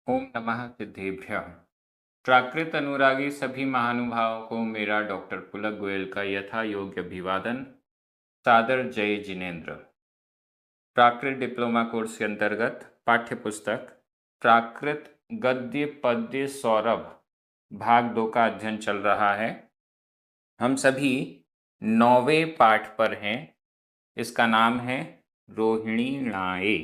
ओम नमः सिद्धेभ्यः। प्राकृत अनुरागी सभी महानुभावों को मेरा डॉक्टर पुलक गोयल का यथा योग्य अभिवादन। सादर जय जिनेन्द्र। प्राकृत डिप्लोमा कोर्स के अंतर्गत पाठ्य पुस्तक प्राकृत गद्य पद्य सौरभ भाग 2 का अध्ययन चल रहा है। हम सभी 9वें पाठ पर हैं। इसका नाम है रोहिणी नाये।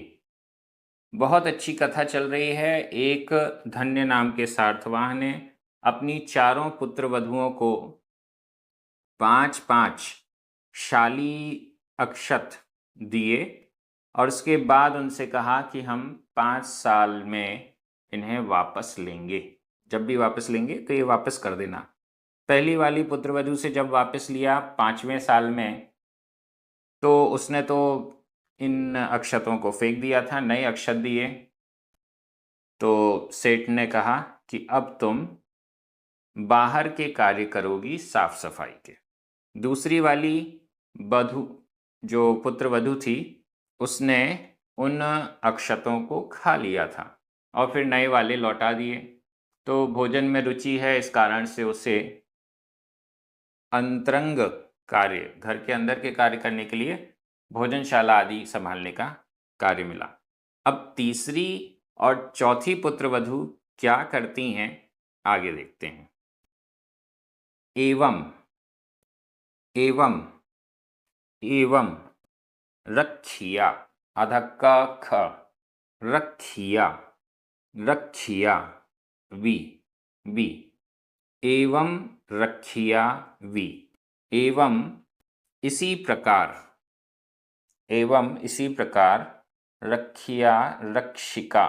बहुत अच्छी कथा चल रही है। एक धन्य नाम के सार्थवाह ने अपनी चारों पुत्र वधुओं को 5-5 शाली अक्षत दिए और उसके बाद उनसे कहा कि हम 5 साल में इन्हें वापस लेंगे। जब भी वापस लेंगे तो ये वापस कर देना। पहली वाली पुत्रवधु से जब वापस लिया 5वें साल में, तो उसने तो इन अक्षतों को फेंक दिया था, नए अक्षत दिए। तो सेठ ने कहा कि अब तुम बाहर के कार्य करोगी, साफ सफाई के। दूसरी वाली वधु जो पुत्र वधु थी, उसने उन अक्षतों को खा लिया था और फिर नए वाले लौटा दिए। तो भोजन में रुचि है, इस कारण से उसे अंतरंग कार्य, घर के अंदर के कार्य करने के लिए भोजनशाला आदि संभालने का कार्य मिला। अब तीसरी और चौथी पुत्रवधु क्या करती हैं, आगे देखते हैं। एवं एवं एवं रखिया, आधा का ख, रखिया रखिया वी वी एवं रखिया वी एवं इसी प्रकार, एवं इसी प्रकार रखिया रक्षिका,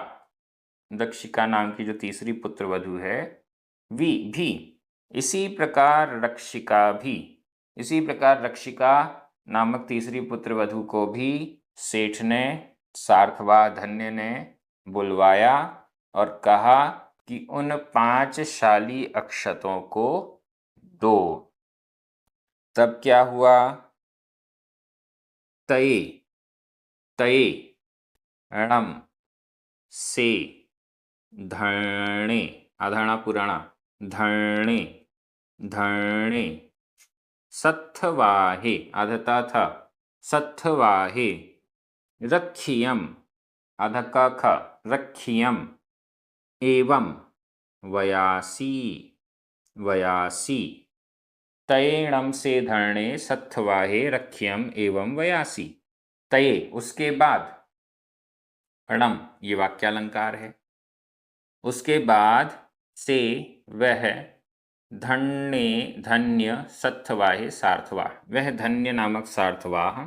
रक्षिका नाम की जो तीसरी पुत्रवधु है, वी भी इसी प्रकार रक्षिका भी, इसी प्रकार रक्षिका नामक तीसरी पुत्रवधु को भी सेठ ने, सार्थवा धन्य ने बुलवाया और कहा कि उन 5 शाली अक्षतों को दो। तब क्या हुआ? तये तये णम से धर्णे, आधारणा पुराणा, धर्णे धर्णे सत्थवाहे, आधता था, सत्थवाहे रक्षियम, आधा का ख, रक्षियम एवं वयासी वयासी, तयेणम से धरणे सत्थवाहे रक्षियम एवं वयासी। तये उसके बाद, णम ये वाक्यालंकार है, उसके बाद से वह, धन्य धन्य सत्थवाहे सार्थवाह, वह धन्य नामक सार्थवाह,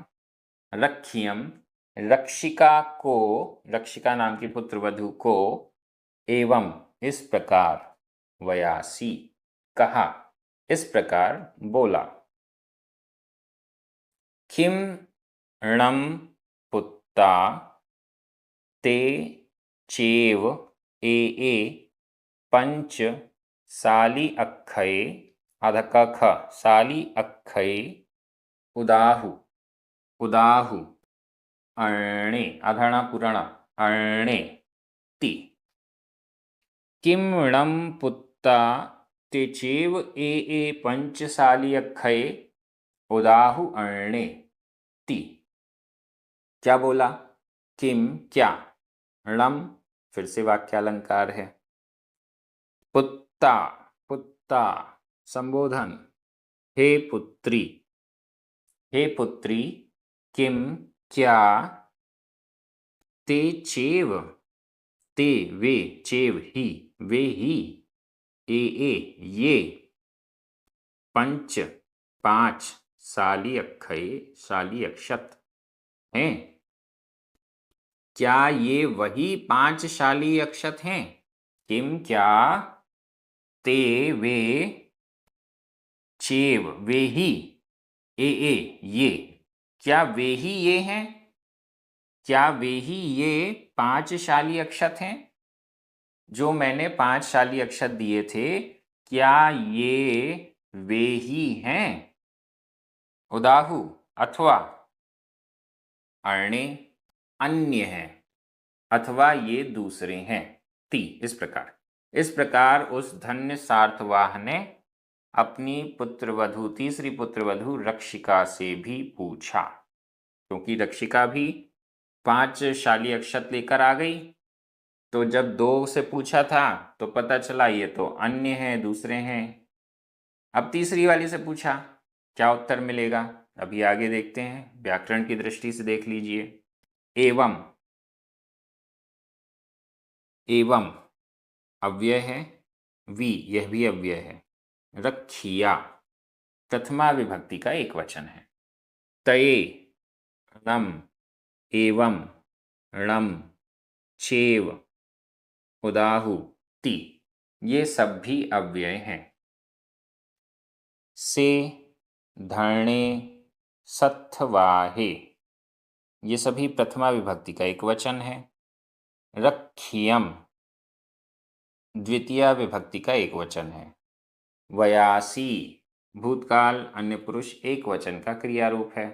रक्षियम रक्षिका को, रक्षिका नाम की पुत्रवधु को, एवं इस प्रकार, वयासी कहा, इस प्रकार बोला। किम णम पुत्ता ते चेव ए पंच साली अक्षये, आधा का ख, साली अक्षये उदाहु उदाहु अर्णे, आधारणा पुराणा, अर्णे ति। किम णम पुत्ता ते चेव ए पंचसाली अक्षये उदाहु अर्णे ति। क्या बोला? किम क्या, णम फिर से वाक्यालंकार है, पुत्ता पुत्ता संबोधन, हे पुत्री, हे पुत्री, किम क्या, ते चेव, ते वे, चेव ही, वे ही, ए ये, पंच 5 साली अक्षये, साली अक्षत हैं, क्या ये वही 5 शाली अक्षत हैं? किम क्या, ते वे, चेव वे ही, ए ये, क्या वे ही ये हैं? क्या वे ही ये 5 शाली अक्षत हैं जो मैंने 5 शाली अक्षत दिए थे? क्या ये वे ही हैं? उदाहु अथवा, अर्णे अन्य हैं, अथवा ये दूसरे हैं। ती। इस प्रकार उस धन्य सार्थवाह ने अपनी पुत्रवधू, तीसरी पुत्रवधू रक्षिका से भी पूछा, क्योंकि रक्षिका भी 5 शाली अक्षत लेकर आ गई। तो जब 2 से पूछा था तो पता चला ये तो अन्य हैं, दूसरे हैं। अब तीसरी वाली से पूछा, क्या उत्तर मिलेगा अभी आगे देखते हैं, व्याकरण की दृष्टि से देख लीजिए। एवं, एवं अव्यय है, वी यह भी अव्यय है, रक्षिया प्रथमा विभक्ति का एक वचन है। तये, णम, एवं, णम, चेव, उदाहु, ति ये सब भी अव्यय हैं। से, धरणे, सत्थवाहे ये सभी प्रथमा विभक्ति का एक वचन है। रक्षियम द्वितीया विभक्ति का एक वचन है। वयासी भूतकाल अन्य पुरुष एक वचन का क्रिया रूप है।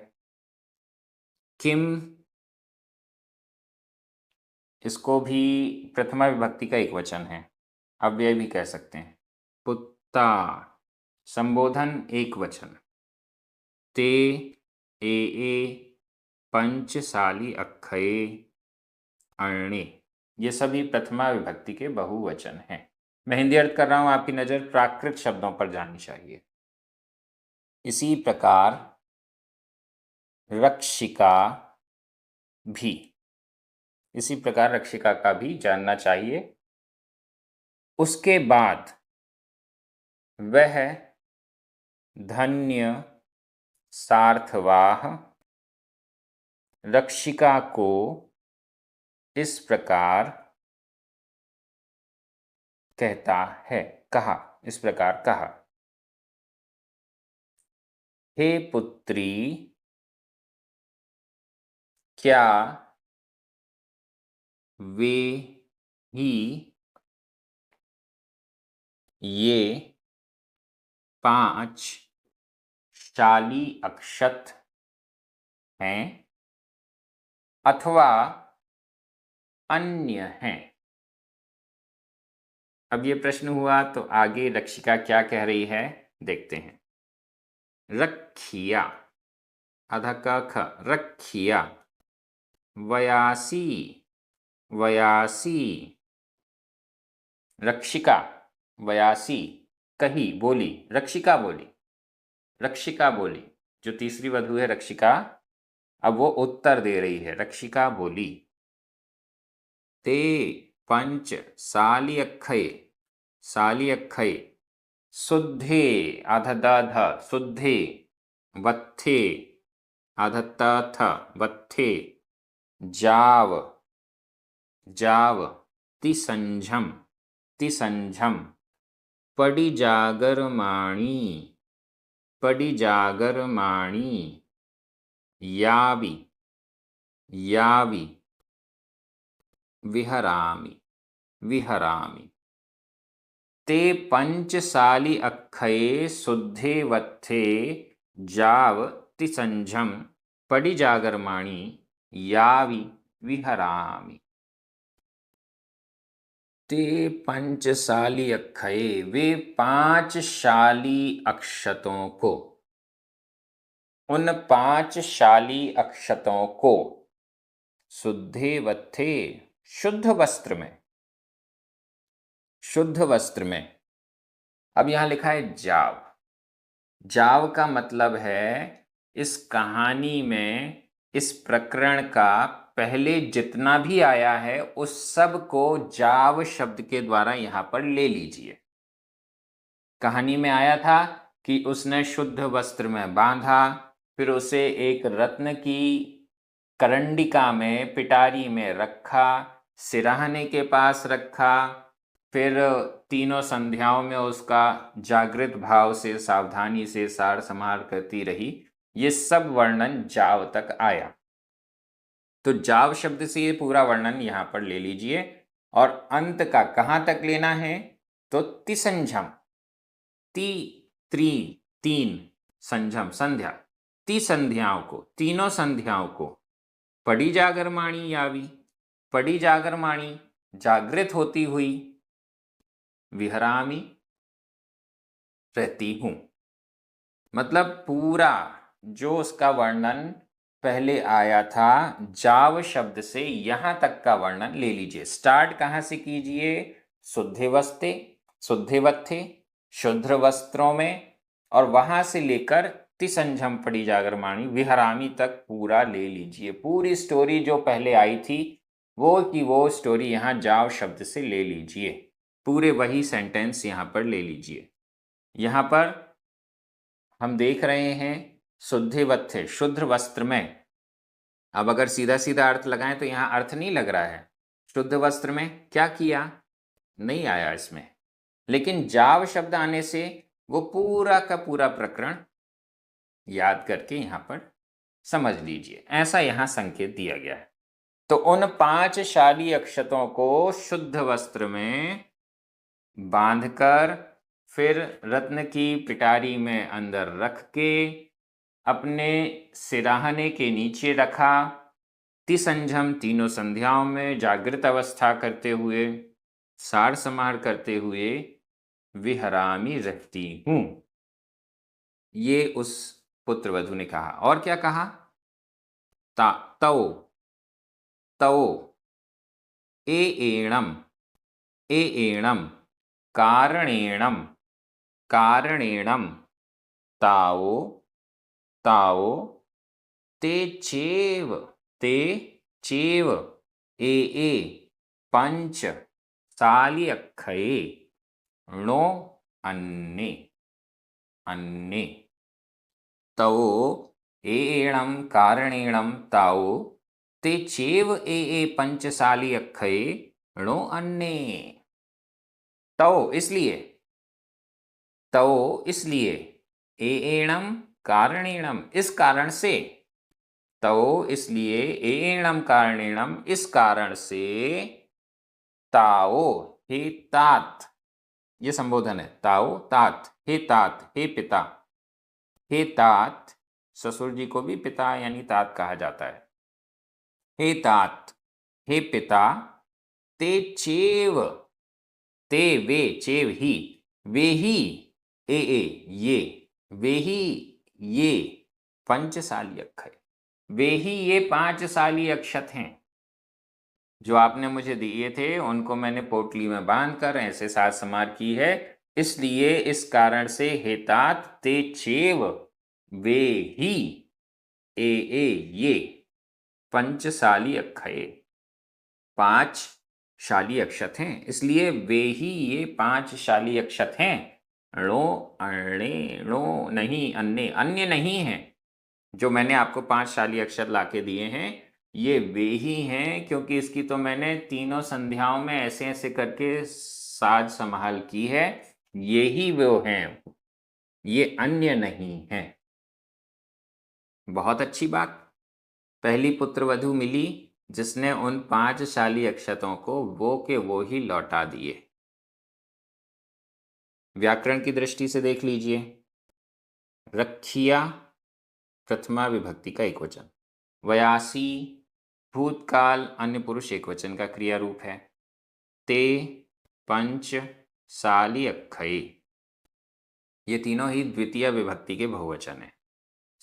किम इसको भी प्रथमा विभक्ति का एक वचन है, अव्यय भी कह सकते हैं। पुत्ता संबोधन एक वचन। ते, ए पंचसाली अक्षये, अण्णे ये सभी प्रथमा विभक्ति के बहुवचन हैं। मैं हिंदी अर्थ कर रहा हूं, आपकी नज़र प्राकृत शब्दों पर जानी चाहिए। इसी प्रकार रक्षिका भी, इसी प्रकार रक्षिका का भी जानना चाहिए। उसके बाद वह धन्य सार्थवाह रक्षिका को इस प्रकार कहता है, कहा, इस प्रकार कहा, हे पुत्री, क्या वे ही ये 5 शाली अक्षत हैं अथवा अन्य हैं। अब ये प्रश्न हुआ तो आगे रक्षिका क्या कह रही है देखते हैं। रक्षिया आधा का ख, रक्षिया, वयासी, वयासी, रक्षिका, वयासी, कही, बोली, रक्षिका बोली, रक्षिका बोली। जो तीसरी वधू है रक्षिका, अब वो उत्तर दे रही है, रक्षिका बोली। ते पंच साली अक्षये, साली अक्षये, शुद्धे आधदाध शुद्धे, वत्थे आधत्ताथ वत्थे, जाव, जाव, तिसंझम, तिसंझम, पडिजागरमाणी, पडिजागरमाणी, यावि, यावि, विहरामि, विहरामि। ते पंचसाली अक्षये शुद्धे वत्थे जाव तिसंझम पडिजागरमाणी यावि विहरामि। ते पंचसाली अक्षये वे 5 शाली अक्षतों को, उन 5 शाली अक्षतों को, शुद्धे वत्थे शुद्ध वस्त्र में, शुद्ध वस्त्र में। अब यहां लिखा है जाव, जाव का मतलब है इस कहानी में, इस प्रकरण का पहले जितना भी आया है उस सब को जाव शब्द के द्वारा यहां पर ले लीजिए। कहानी में आया था कि उसने शुद्ध वस्त्र में बांधा, फिर उसे एक रत्न की करंडिका में, पिटारी में रखा, सिराहने के पास रखा, फिर तीनों संध्याओं में उसका जागृत भाव से सावधानी से सार संहार करती रही। ये सब वर्णन जाव तक आया। तो जाव शब्द से ये पूरा वर्णन यहां पर ले लीजिए और अंत का कहां तक लेना है तो तिसंझम, ती, त्री, 3 संझम संध्या, ती संध्याओं को, तीनों संध्याओं को, पड़ी जागरमाणी यावी, पड़ी जागरमाणी जागृत होती हुई, विहरामि, रहती हूं। मतलब पूरा जो उसका वर्णन पहले आया था जाव शब्द से यहां तक का वर्णन ले लीजिए। स्टार्ट कहां से कीजिए? शुद्धिवस्ते, शुद्धिवत्थे, शुद्ध वस्त्रों में, और वहां से लेकर तिसंझम पड़ी जागरमाणी विहरामी तक पूरा ले लीजिए। पूरी स्टोरी जो पहले आई थी वो की वो स्टोरी यहां जाव शब्द से ले लीजिए। पूरे वही सेंटेंस यहां पर ले लीजिए। यहां पर हम देख रहे हैं शुद्धिवत्थे, शुद्ध वस्त्र में। अब अगर सीधा सीधा अर्थ लगाएं तो यहां अर्थ नहीं लग रहा है। शुद्ध वस्त्र में क्या किया, नहीं आया इसमें, लेकिन जाव शब्द आने से वो पूरा का पूरा प्रकरण याद करके यहां पर समझ लीजिए। ऐसा यहां संकेत दिया गया है। तो उन 5 शाली अक्षतों को शुद्ध वस्त्र में बांधकर फिर रत्न की पिटारी में अंदर रख के अपने सिराहने के नीचे रखा। तिसंझम तीनों संध्याओं में जागृत अवस्था करते हुए, सार समार करते हुए विहरामी रहती हूं। ये उस पुत्र वधु ने कहा। और क्या कहा? ता तौ, तौ, ए एणम, ए एणम, कारणेणम, कारणेणम, ताओ, ताओ, ते चेव, ते चेव, ए पंच साली अक्षये, णो अन्ने, अन्ने, तौ एणं कारणेणं ताओ ते चेव ए पंचसाली अक्षये णो अन्ने। तौ इसलिए, तौ इसलिए, एणं कारणेणं इस कारण से, तौ इसलिए, एणं कारणेणं इस कारण से, ताओ हे तात, ये संबोधन है, ताओ तात, हे तात, हे पिता, हे तात, ससुर जी को भी पिता यानी तात कहा जाता है। हे तात, हे पिता, ते चेव, ते वे, चेव ही, वे ही, ये, वे ही ये पंचसाली अक्षय, वे ही ये 5 साली अक्षत हैं जो आपने मुझे दिए थे। उनको मैंने पोटली में बांधकर ऐसे साज समार की है। इसलिए इस कारण से हेतात ते चेव, वे ही ये पंचसाली अक्षय, 5 शाली अक्षत हैं, इसलिए वे ही ये 5 शाली अक्षत हैं। णो अण्णे, णो नहीं, अन्य, अन्य नहीं है। जो मैंने आपको 5 शाली अक्षर लाके दिए हैं ये वे ही हैं, क्योंकि इसकी तो मैंने तीनों संध्याओं में ऐसे ऐसे करके साज संभाल की है। ये ही वो हैं, ये अन्य नहीं है। बहुत अच्छी बात, पहली पुत्र वधु मिली जिसने उन 5 शाली अक्षतों को वो के वो ही लौटा दिए। व्याकरण की दृष्टि से देख लीजिए। रखिया प्रथमा विभक्ति का एक वचन, वयासी भूतकाल अन्य पुरुष एक वचन का क्रिया रूप है। ते पंच साली अक्षये, ये तीनों ही द्वितीय विभक्ति के बहुवचन हैं।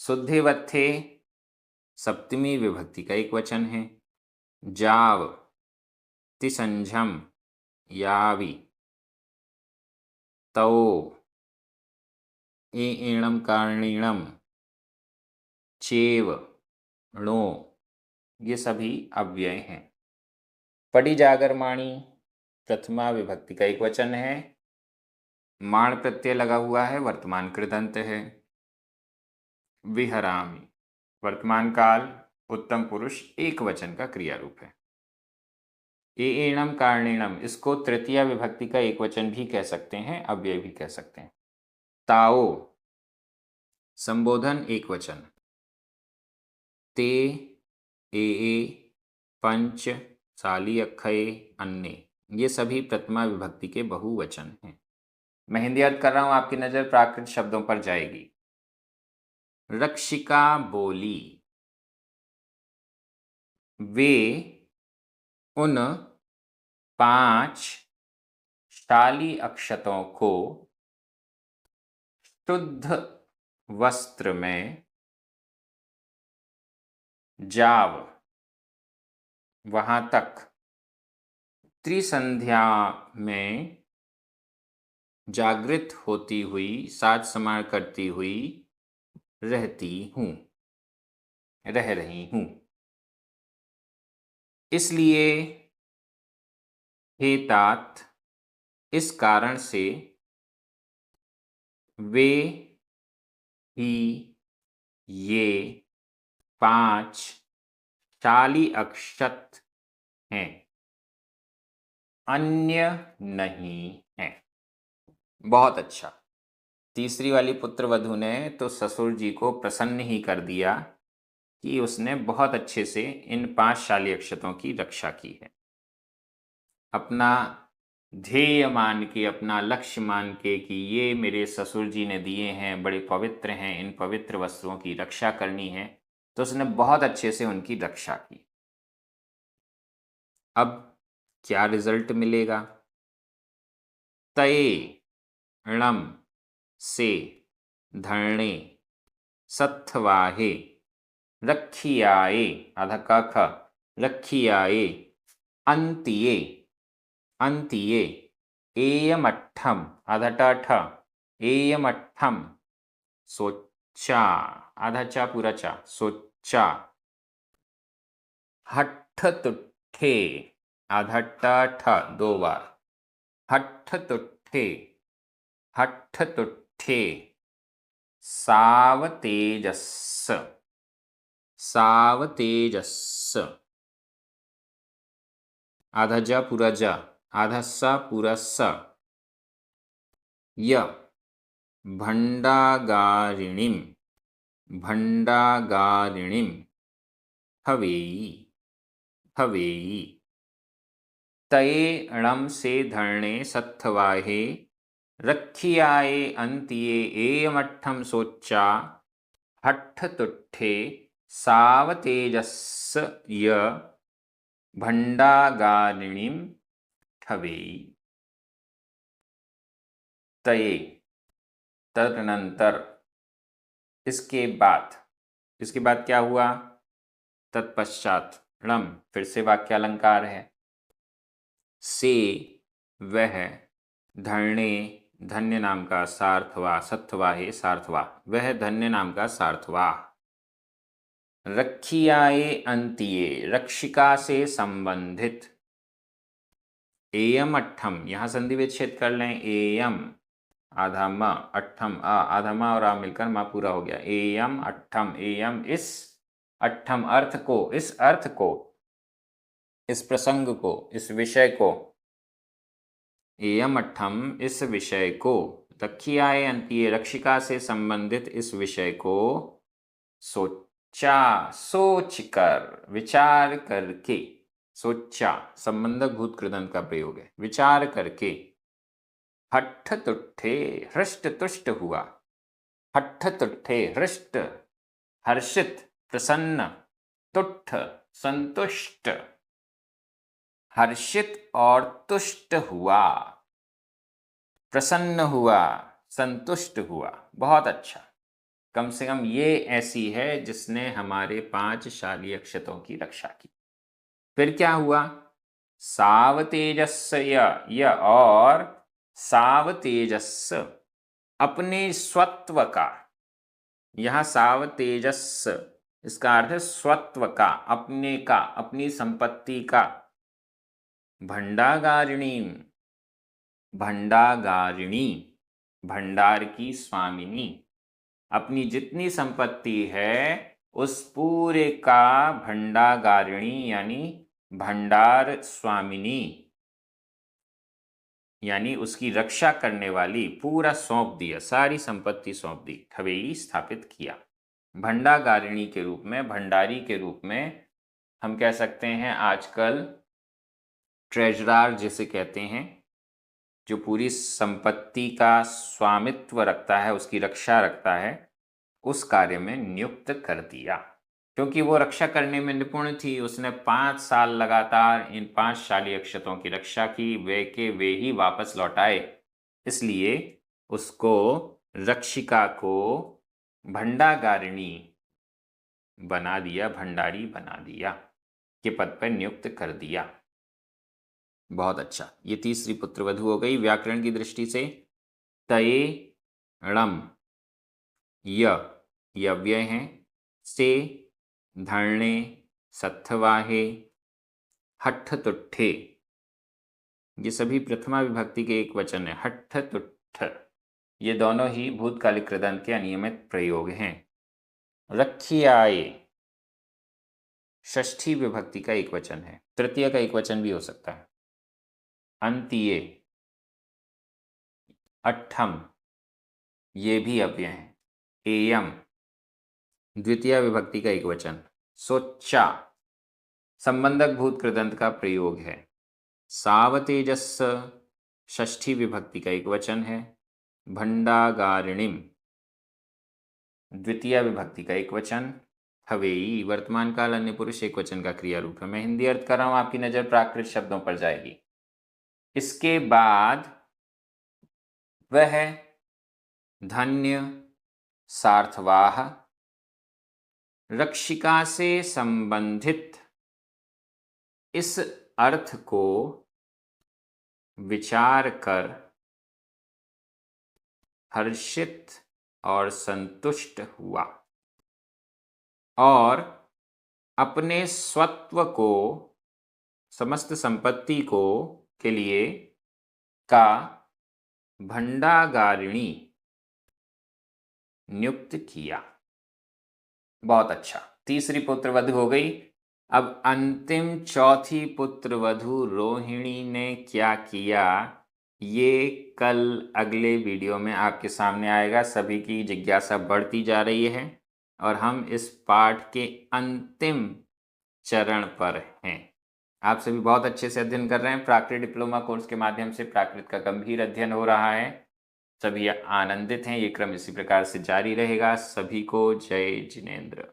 शुद्धिवत्थे सप्तमी विभक्ति का एक वचन है। जाव, तिसंझम, यावि, तौ, एणम कारणेणम, चेव, णो, ये सभी अव्यय हैं। पड़ी जागरमाणी प्रथमा विभक्ति का एक वचन है। माण प्रत्यय लगा हुआ है, वर्तमान कृदंत है। विहरामि वर्तमान काल उत्तम पुरुष एक वचन का क्रिया रूप है। एणम कारणेणम इसको तृतीया विभक्ति का एक वचन भी कह सकते हैं, अव्यय भी कह सकते हैं। ताओ संबोधन एक वचन। ते पंच साली अक्षये अन्य, ये सभी प्रथमा विभक्ति के बहुवचन हैं। मैं हिंदी अर्थ कर रहा हूं, आपकी नजर प्राकृत शब्दों पर जाएगी। रक्षिका बोली, वे उन 5 शाली अक्षतों को शुद्ध वस्त्र में जाव वहां तक त्रिसंध्या में जागृत होती हुई साज समार करती हुई रह रही हूं। इसलिए हे तात, इस कारण से वे ही ये 5 शाली अक्षत हैं, अन्य नहीं हैं। बहुत अच्छा। तीसरी वाली पुत्रवधू ने तो ससुर जी को प्रसन्न ही कर दिया कि उसने बहुत अच्छे से इन 5 शाली अक्षतों की रक्षा की है। अपना ध्येय मान के, अपना लक्ष्य मान के कि ये मेरे ससुर जी ने दिए हैं, बड़े पवित्र हैं, इन पवित्र वस्तुओं की रक्षा करनी है, तो उसने बहुत अच्छे से उनकी रक्षा की। अब क्या रिजल्ट मिलेगा? तये णम से धरणे सत्थवाहे रखियाए आधा का ख रखियाए अंतिये अंतिये एयमट्ठम आधा टा ठ एयमट्ठम सोच्चा आधा चा पूरा चा सोच्चा हट्ठ तुट्ठे आधा टा ठ 2 बार हट्ठ तुट्ठे हट्ठ तुट्ठे सावतेजस्स सावतेजस्स आधा जा पूरा जा आधा सा पूरा स य भंडागारिणीम भंडागारिणीम हवेयी हवेयी तये णम से धरणे सत्थवाहे रखियाए अंतिये एयमट्ठम सोच्चा हट्ठ तुट्ठे सावतेजस्स य भंडागारिणीम ठवेयी। तये तदनंतर, इसके बाद क्या हुआ? तत्पश्चात णम फिर से वाक्यालंकार है। से वह धरणे धन्य नाम का सार्थवा सत्थवा है सार्थवा वह धन्य नाम का सार्थवा रखियाए अंतिये रक्षिका से संबंधित एयम अट्ठम यहाँ संधि विच्छेद कर लें एयम आधा म अट्ठम आ आधा म और आ मिलकर म पूरा हो गया एयम अट्ठम एयम इस अट्ठम अर्थ को इस अर्थ को इस प्रसंग को इस विषय को एयम अट्ठम इस विषय को रखियाए अंतिये रक्षिका से संबंधित इस विषय को सोचा सोचकर विचार करके सोचा संबंधक भूत कृदंत का प्रयोग है विचार करके हट्ठ तुट्ठे हृष्ट तुष्ट हुआ हट्ठ तुट्ठे हृष्ट हर्षित प्रसन्न तुट्ठ संतुष्ट हर्षित और तुष्ट हुआ प्रसन्न हुआ संतुष्ट हुआ। बहुत अच्छा। कम से कम ये ऐसी है जिसने हमारे 5 शाली अक्षतों की रक्षा की। फिर क्या हुआ? सावतेजस्स य और सावतेजस्स अपने स्वत्व का यहाँ सावतेजस्स इसका अर्थ है स्वत्व का अपने का अपनी संपत्ति का भंडागारिणी भंडागारिणी भंडार की स्वामिनी अपनी जितनी संपत्ति है उस पूरे का भंडागारिणी यानी भंडार स्वामिनी यानी उसकी रक्षा करने वाली पूरा सौंप दिया सारी संपत्ति सौंप दी ठवेई स्थापित किया। भंडागारिणी के रूप में भंडारी के रूप में हम कह सकते हैं आजकल ट्रेजरार जिसे कहते हैं जो पूरी संपत्ति का स्वामित्व रखता है उसकी रक्षा रखता है उस कार्य में नियुक्त कर दिया। क्योंकि वो रक्षा करने में निपुण थी, उसने 5 साल लगातार इन 5 शाली अक्षतों की रक्षा की, वे के वे ही वापस लौट आए। इसलिए उसको, रक्षिका को भंडागारिणी बना दिया, भंडारी बना दिया, के पद पर नियुक्त कर दिया। बहुत अच्छा। ये तीसरी पुत्रवधू हो गई। व्याकरण की दृष्टि से तये णम य अव्यय हैं, से धरणे सत्थवाहे हठ तुट्ठे, ये सभी प्रथमा विभक्ति के एक वचन है। हठ तुट्ठ, ये दोनों ही भूतकालिक कृदंत के अनियमित प्रयोग हैं। रखियाए षष्ठी विभक्ति का एक वचन है, तृतीय का एक वचन भी हो सकता है। अंतिये अट्ठम, ये भी अव्यय हैं। एयम द्वितीय विभक्ति का एक वचन। सोच्चा संबंधक भूत कृदंत का प्रयोग है। सावतेजस षष्ठी विभक्ति का एक वचन है। भंडागारिणीम द्वितीय विभक्ति का एक वचन। हवेई वर्तमान काल अन्य पुरुष एक वचन का क्रिया रूप है। मैं हिंदी अर्थ कर रहा हूं, आपकी नजर प्राकृत शब्दों पर जाएगी। इसके बाद वह धन्य सार्थवाह रक्षिका से संबंधित इस अर्थ को विचार कर हर्षित और संतुष्ट हुआ और अपने स्वत्व को, समस्त संपत्ति को के लिए का भंडागारिणी नियुक्त किया। बहुत अच्छा। तीसरी पुत्रवधू हो गई। अब अंतिम चौथी पुत्रवधू रोहिणी ने क्या किया, ये कल अगले वीडियो में आपके सामने आएगा। सभी की जिज्ञासा बढ़ती जा रही है और हम इस पाठ के अंतिम चरण पर हैं। आप सभी बहुत अच्छे से अध्ययन कर रहे हैं। प्राकृत डिप्लोमा कोर्स के माध्यम से प्राकृत का गंभीर अध्ययन हो रहा है। सभी आनंदित हैं। ये क्रम इसी प्रकार से जारी रहेगा। सभी को जय जिनेंद्र।